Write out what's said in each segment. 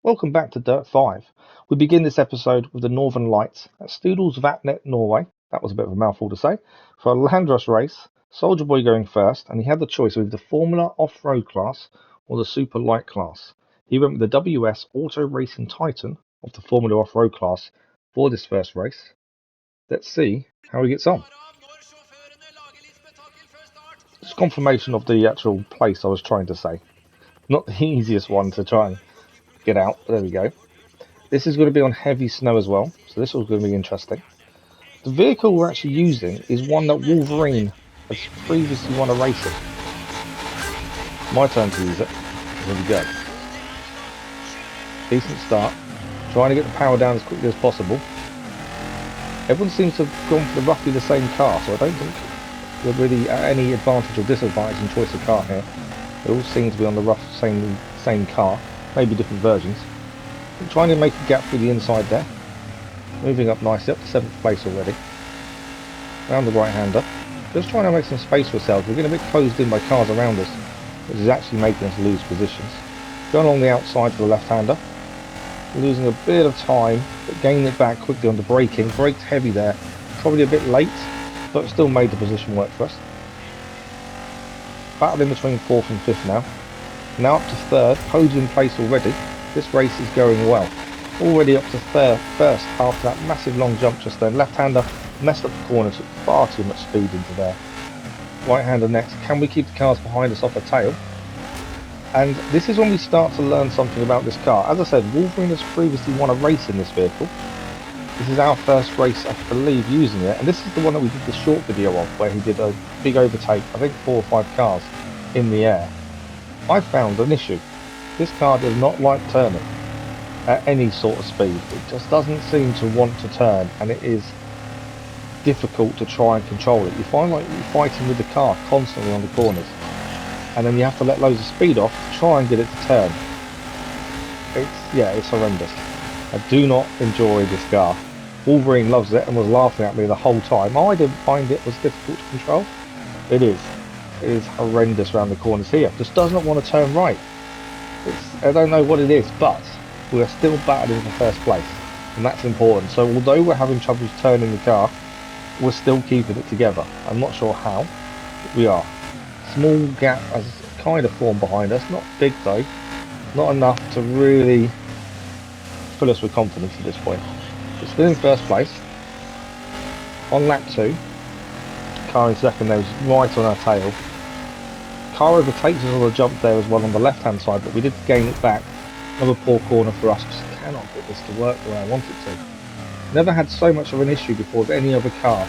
Welcome back to Dirt 5. We begin this episode with the Northern Lights at Studalsvatnet, Norway. That was a bit of a mouthful to say. For a Landrush race, Soldierboy going first, and he had the choice of the Formula Off-Road class or the Super Lite class. He went with the WS Auto Racing Titan of the Formula Off-Road class for this first race. Let's see how he gets on. It's confirmation of the actual place I was trying to say. Not the easiest one to try and get out, but there we go. This is going to be on heavy snow as well, so this is going to be interesting. The vehicle we're actually using is one that Wolverine has previously won a race in. My turn to use it. Here we go. Decent start. Trying to get the power down as quickly as possible. Everyone seems to have gone for roughly the same car, so I don't think we're really at any advantage or disadvantage in choice of car here. They all seem to be on the rough same car, maybe different versions. I'm trying to make a gap through the inside there. Moving up nicely, up to 7th place already. Round the right-hander. Just trying to make some space for ourselves. We're getting a bit closed in by cars around us, which is actually making us lose positions. Going along the outside for the left-hander. Losing a bit of time, but gaining it back quickly on the braking. Braked heavy there. Probably a bit late, but still made the position work for us. Battling between 4th and 5th now. Now up to 3rd, podium place already. This race is going well. Already up to first after that massive long jump just then. Left-hander messed up the corner, took far too much speed into there. Right-hander next. Can we keep the cars behind us off a tail? And this is when we start to learn something about this car. As I said, Wolverine has previously won a race in this vehicle. This is our first race, I believe, using it. And this is the one that we did the short video of, where he did a big overtake, I think 4 or 5 cars in the air. I found an issue. This car does not like turning at any sort of speed. It just doesn't seem to want to turn, and it is difficult to try and control it. You find like you're fighting with the car constantly on the corners, and then you have to let loads of speed off to try and get it to turn. It's horrendous. I do not enjoy this car. Wolverine loves it and was laughing at me the whole time. I didn't find it was difficult to control. It is horrendous around the corners here. Just does not want to turn right. I don't know what it is, but we are still battling for first place, and that's important. So although we're having trouble turning the car, we're still keeping it together. I'm not sure how, but we are. Small gap has kind of formed behind us, not big though, not enough to really fill us with confidence at this point. We're still in first place. On lap 2, car in second there was right on our tail. Car overtakes us on the jump there as well on the left hand side, but we did gain it back. Another poor corner for us, because I cannot get this to work the way I want it to. Never had so much of an issue before with any other car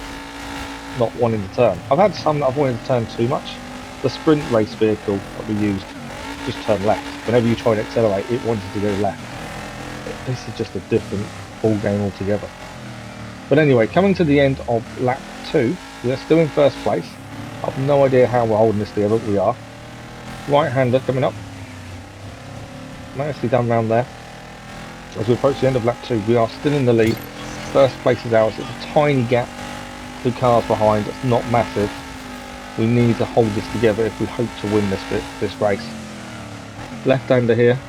not wanting to turn. I've had some that I've wanted to turn too much. The sprint race vehicle that we used just turned left. Whenever you try to accelerate, it wanted to go left. This is just a different ball game altogether. But anyway, coming to the end of lap 2, we're still in first place. I've no idea how we're holding this together, but we are. Right-hander coming up. Nicely done round there. As we approach the end of lap 2, we are still in the lead. First place is ours. It's a tiny gap. 2 cars behind. It's not massive. We need to hold this together if we hope to win this race. Left-hander here.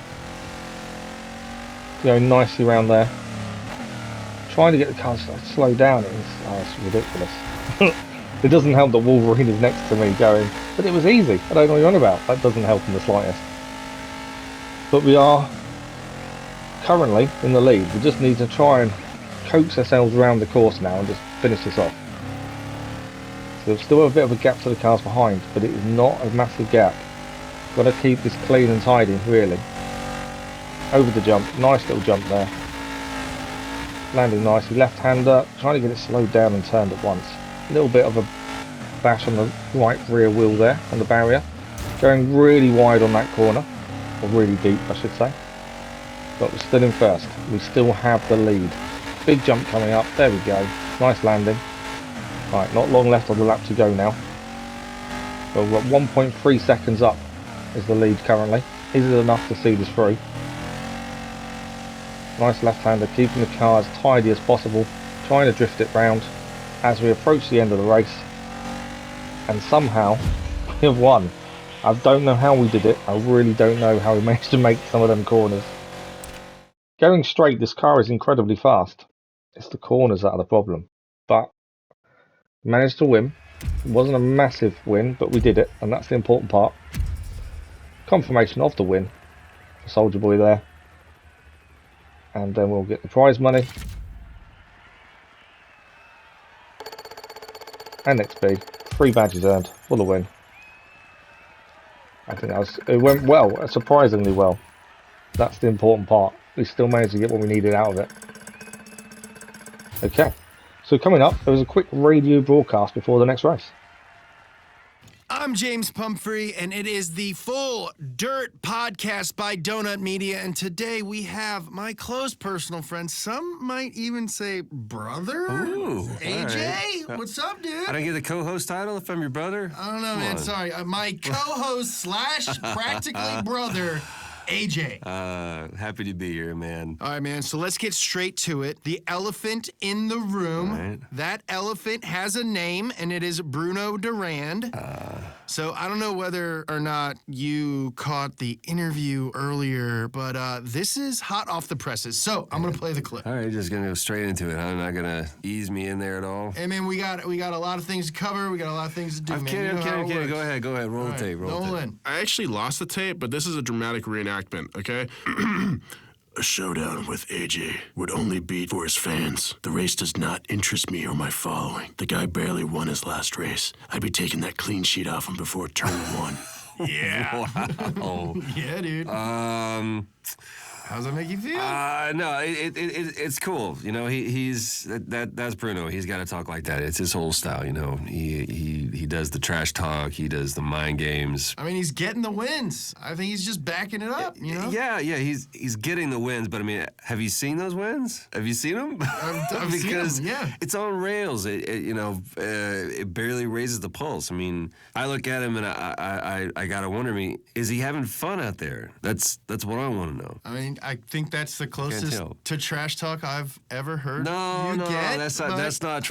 Going nicely round there. Trying to get the car to slow down. It's ridiculous. It doesn't help that Wolverine is next to me going, but it was easy. I don't know what you're on about. That doesn't help in the slightest. But we are currently in the lead. We just need to try and coax ourselves around the course now and just finish this off. So there's still a bit of a gap to the cars behind, but it is not a massive gap. Got to keep this clean and tidy, really. Over the jump. Nice little jump there. Landing nicely. Left-hander. Trying to get it slowed down and turned at once. A little bit of a bash on the right rear wheel there on the barrier. Going really wide on that corner. Or really deep, I should say. But we're still in first. We still have the lead. Big jump coming up. There we go. Nice landing. Right, not long left on the lap to go now. So we've got 1.3 seconds up is the lead currently. Is it enough to see this through? Nice left-hander, keeping the car as tidy as possible. Trying to drift it round as we approach the end of the race. And somehow we have won. I don't know how we did it. I really don't know how we managed to make some of them corners. Going straight, this car is incredibly fast. It's the corners that are the problem. But managed to win. It wasn't a massive win, but we did it, and that's the important part. Confirmation of the win for Soldierboy there. And then we'll get the prize money. And XP. 3 badges earned for the win. I think it went well, surprisingly well. That's the important part. We still managed to get what we needed out of it. Okay, so coming up, there was a quick radio broadcast before the next race. I'm James Pumphrey, and it is the Full Dirt Podcast by Donut Media, and today we have my close personal friend, some might even say brother? Ooh, AJ? right. What's up, dude? I don't get the co-host title if I'm your brother? I don't know, man, sorry. My co-host / practically brother, AJ. Happy to be here, man. All right, man, so let's get straight to it. The elephant in the room. Right. That elephant has a name, and it is Bruno Durand. So I don't know whether or not you caught the interview earlier, but this is hot off the presses. So I'm going to play the clip. All right, just gonna go straight into it. I'm not gonna ease me in there at all. Hey, man, we got a lot of things to cover. We got a lot of things to do, I'm man. kidding, You know how it works. Go ahead. Roll the tape, roll the tape. Nolan. I actually lost the tape, but this is a dramatic reenactment, okay? A showdown with AJ would only be for his fans. The race does not interest me or my following. The guy barely won his last race. I'd be taking that clean sheet off him before turn 1. Yeah. Wow. Yeah, dude. How's that make you feel? No, it's cool. You know, that's Bruno. He's got to talk like that. It's his whole style. You know, he does the trash talk. He does the mind games. I mean, he's getting the wins. I think he's just backing it up. You know? Yeah. He's getting the wins. But I mean, have you seen those wins? Have you seen them? I've seen Because them, yeah. it's on rails. It barely raises the pulse. I mean, I look at him and I gotta wonder, is he having fun out there? That's what I want to know. I mean, I think that's the closest tell. to trash talk I've ever heard. No, get, that's not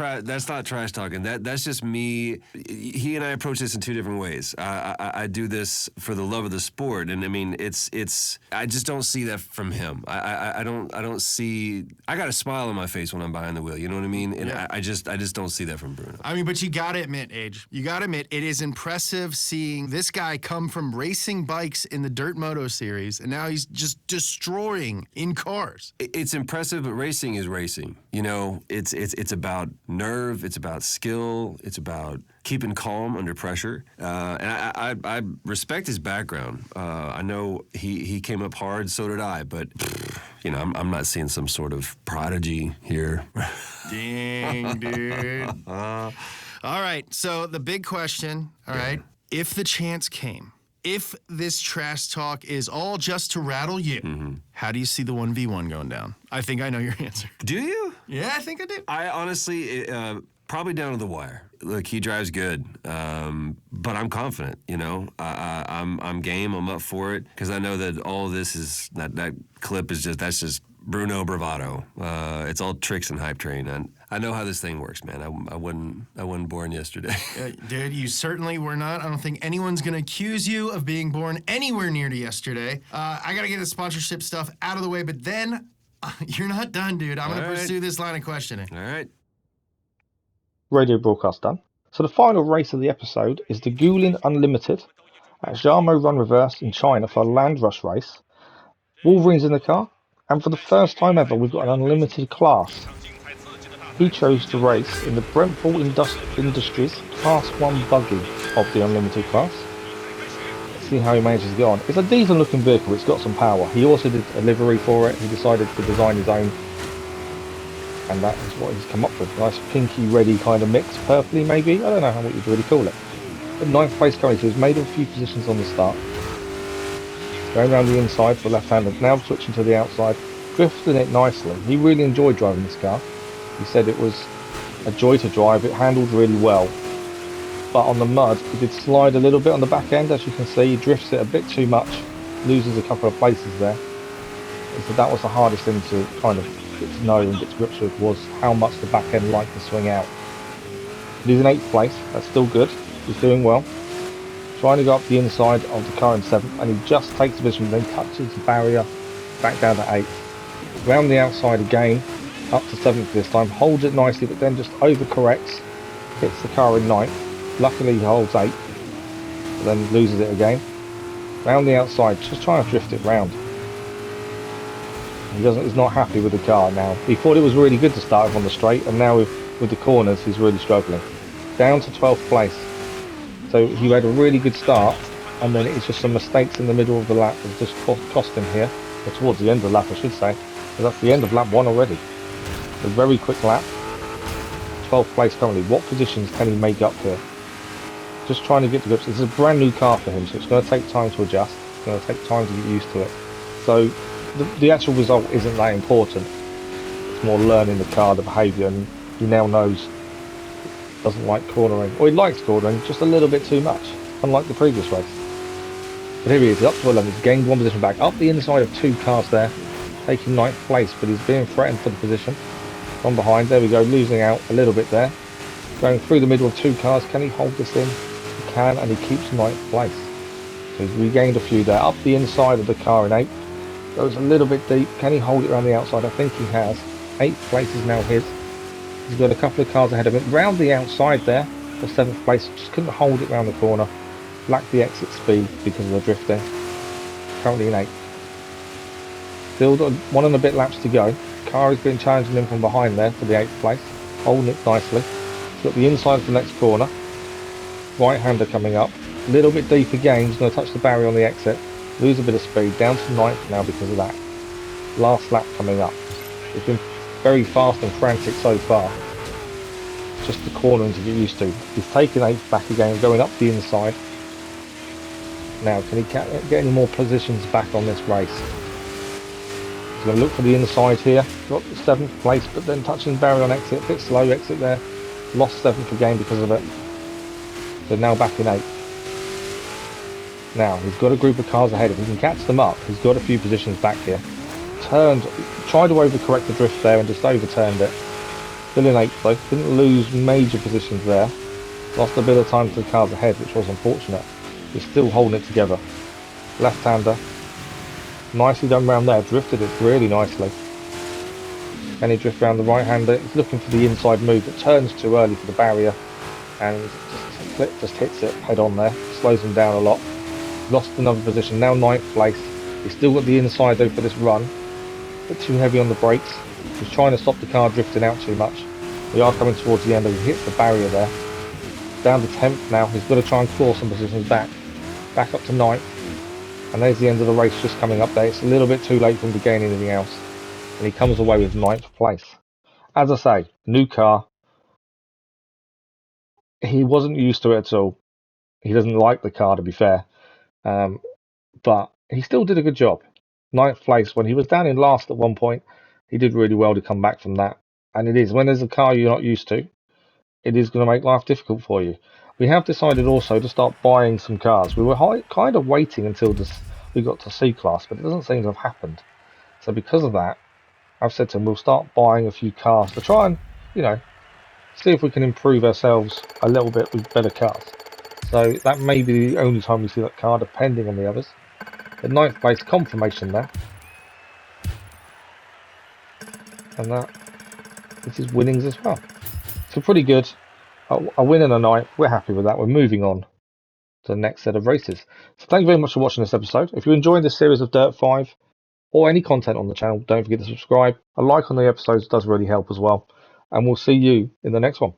trash talking. That's just me. He and I approach this in 2 different ways. I do this for the love of the sport, and I mean, it's. I just don't see that from him. I don't see. I got a smile on my face when I'm behind the wheel. You know what I mean? And Yeah. I just don't see that from Bruno. I mean, but you gotta admit, Age, you gotta admit, it is impressive seeing this guy come from racing bikes in the Dirt Moto series, and now he's just destroying in cars. It's impressive, but racing is racing. You know, it's about nerve, it's about skill, it's about keeping calm under pressure. And I respect his background. I know he came up hard, so did I, but you know, I'm not seeing some sort of prodigy here. Dang, dude. All right, so the big question, all right, if the chance came, if this trash talk is all just to rattle you, how do you see the 1v1 going down? I think I know your answer. Do you? Yeah, I think I do. I honestly, probably down to the wire. Look, he drives good, but I'm confident. You know, I'm game. I'm up for it because I know that all of this is that clip is that's just Bruno bravado. It's all tricks and hype train, and I know how this thing works, man. I wasn't born yesterday. Dude, you certainly were not. I don't think anyone's going to accuse you of being born anywhere near to yesterday. I got to get the sponsorship stuff out of the way, but then you're not done, dude. I'm going to pursue this line of questioning. All right. Radio broadcast done. So the final race of the episode is the Guilin Unlimited at Xiamo Run Reverse in China for a land rush race. Wolverine's in the car, and for the first time ever, we've got an unlimited class. He chose to race in the Brenthal Industries Class 1 Buggy of the unlimited class. Let's see how he manages to get on. It's a decent looking vehicle, it's got some power. He also did a livery for it. He decided to design his own, and that is what he's come up with. Nice pinky ready kind of mix, purpley maybe. I don't know what you'd really call it. But 9th place currently, so he's made a few positions on the start. Going around the inside for left-hander, now switching to the outside, drifting it nicely. He really enjoyed driving this car. He said it was a joy to drive, it handled really well. But on the mud, he did slide a little bit on the back end, as you can see. He drifts it a bit too much, loses a couple of places there. And so that was the hardest thing to kind of get to know and get to grips with, was how much the back end liked to swing out. But he's in 8th place, that's still good, he's doing well. Trying to go up the inside of the car in 7th, and he just takes the position, then touches the barrier, back down to 8th. Round the outside again, up to 7th this time, holds it nicely, but then just overcorrects, hits the car in 9th. Luckily he holds 8th, but then loses it again. Round the outside, just trying to drift it round. He's not happy with the car now. He thought it was really good to start with on the straight, and now with the corners he's really struggling. Down to 12th place. So he had a really good start, and then it's just some mistakes in the middle of the lap that just cost him here, or towards the end of the lap I should say, because that's the end of lap 1 already. A very quick lap. 12th place currently. What positions can he make up here? Just trying to get to grips. This is a brand new car for him, so it's going to take time to adjust. It's going to take time to get used to it. So the actual result isn't that important. It's more learning the car, the behaviour, and he now knows he doesn't like cornering. Or he likes cornering, just a little bit too much, unlike the previous race. But here he is, up to 11th. He's gained 1 position back. Up the inside of 2 cars there, taking 9th place, but he's being threatened for the position. From behind, there we go, losing out a little bit there. Going through the middle of 2 cars, can he hold this in? He can, and he keeps 9th place. So he's regained a few there. Up the inside of the car in 8th. Goes a little bit deep. Can he hold it around the outside? I think he has. 8th place is now his. He's got a couple of cars ahead of him. Round the outside there for 7th place. Just couldn't hold it round the corner. Lacked the exit speed because of the drifting. Currently in 8th. Still got 1 and a bit laps to go. Car has been challenging him from behind there for the 8th place. Holding it nicely. He's got the inside of the next corner. Right-hander coming up. A little bit deep again. He's going to touch the barrier on the exit. Lose a bit of speed. Down to 9th now because of that. Last lap coming up. It's been very fast and frantic so far. Just the cornering to get used to. He's taking 8th back again, going up the inside. Now, can he get any more positions back on this race? He's going to look for the inside here. Got the 7th place, but then touching the barrier on exit. A bit slow exit there. Lost 7th again because of it. So now back in 8th. Now, he's got a group of cars ahead. If he can catch them up, he's got a few positions back here. Tried to overcorrect the drift there and just overturned it. Still in 8th though. Didn't lose major positions there. Lost a bit of time to the cars ahead, which was unfortunate. He's still holding it together. Left-hander. Nicely done round there. Drifted it really nicely. Can he drift round the right-hander? He's looking for the inside move, but turns too early for the barrier. And just hits it head on there. Slows him down a lot. Lost another position. Now 9th place. He's still got the inside though for this run. A bit too heavy on the brakes. He's trying to stop the car drifting out too much. We are coming towards the end. He hits the barrier there. Down to 10th now. He's got to try and claw some positions back. Back up to 9th. And there's the end of the race just coming up there. It's a little bit too late for him to gain anything else. And he comes away with 9th place. As I say, new car. He wasn't used to it at all. He doesn't like the car, to be fair. But he still did a good job. 9th place. When he was down in last at one point, he did really well to come back from that. And it is, when there's a car you're not used to, it is going to make life difficult for you. We have decided also to start buying some cars. We were kind of waiting until we got to C-Class, but it doesn't seem to have happened. So because of that, I've said to him, we'll start buying a few cars to try and, see if we can improve ourselves a little bit with better cars. So that may be the only time we see that car, depending on the others. The 9th place confirmation there. And that is his winnings as well. So pretty good. A win and a 9th. We're happy with that. We're moving on to the next set of races. So thank you very much for watching this episode. If you're enjoying this series of Dirt 5 or any content on the channel, don't forget to subscribe. A like on the episodes does really help as well. And we'll see you in the next one.